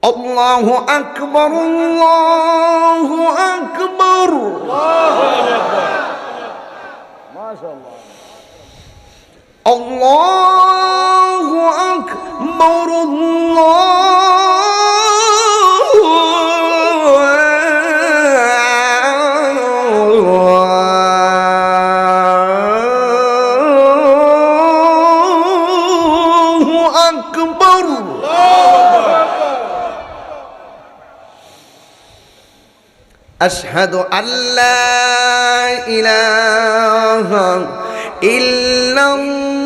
আল্লাহু আকবার, আল্লাহু আকবার, মাশাআল্লাহ, আল্লাহু আকবার, আল্লাহু আকবার। أشهد أن لا إله إلا الله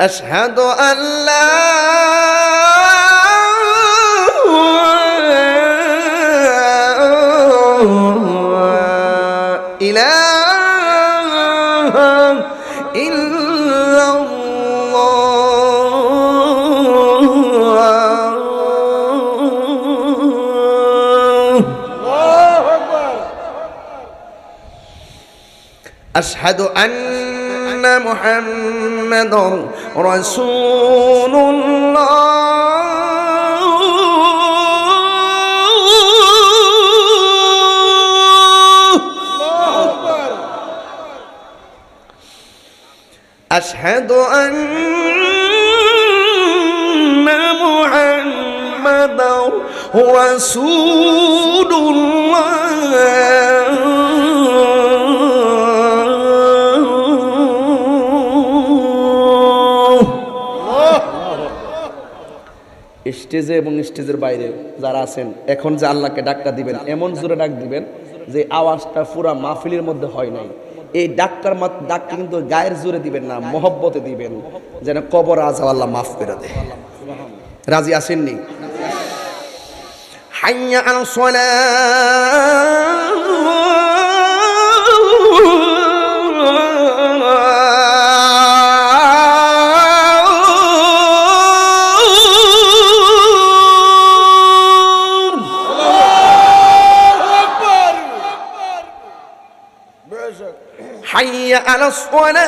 أشهد أن لا إله إلا الله أشهد أن محمدا رسول الله أشهد أن محمدا رسول الله স্টেজে এবং স্টেজের বাইরে যারা আছেন, এখন যে আল্লাহকে ডাকটা দিবেন, এমন জোরে ডাক দিবেন যে আওয়াজটা পুরা মাহফিলের মধ্যে হয় নাই। এই ডাকটার ডাকটা কিন্তু গায়ের জোরে দিবেন না, মহব্বতে দিবেন, যেন কবর আযাব আল্লাহ মাফ করে দেয়। রাজি আছেননি? হাইয়া আলাস حي على الصلاة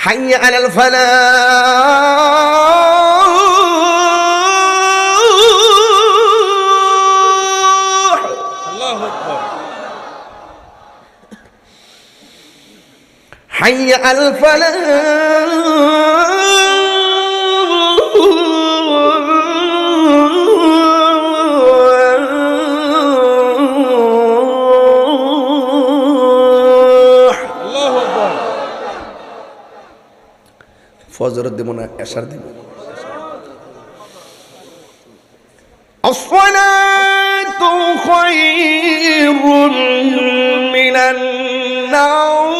حي على الفلاح حي على الفلاح الله أكبر فجر দিমনা এশার দিব الصلاة خير من النوم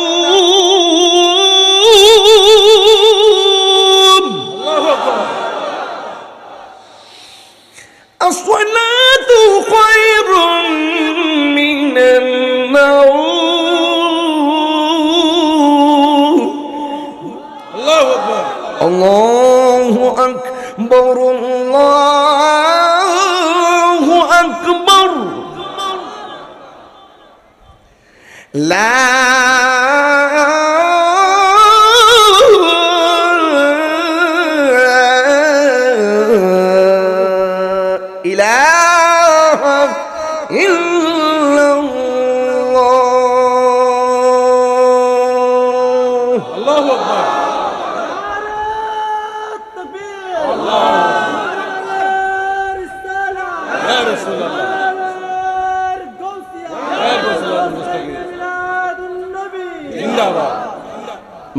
الصلاة خير من النوم الله أكبر الله أكبر الله أكبر لا إله إلا الله الله أكبر يا رسول الله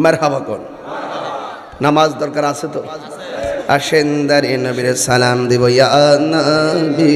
মারহাবা কোন নামাজ দরকার আছে তো আসেন দাঁড়িয়ে নবীর সালাম দিব ইয়া নবী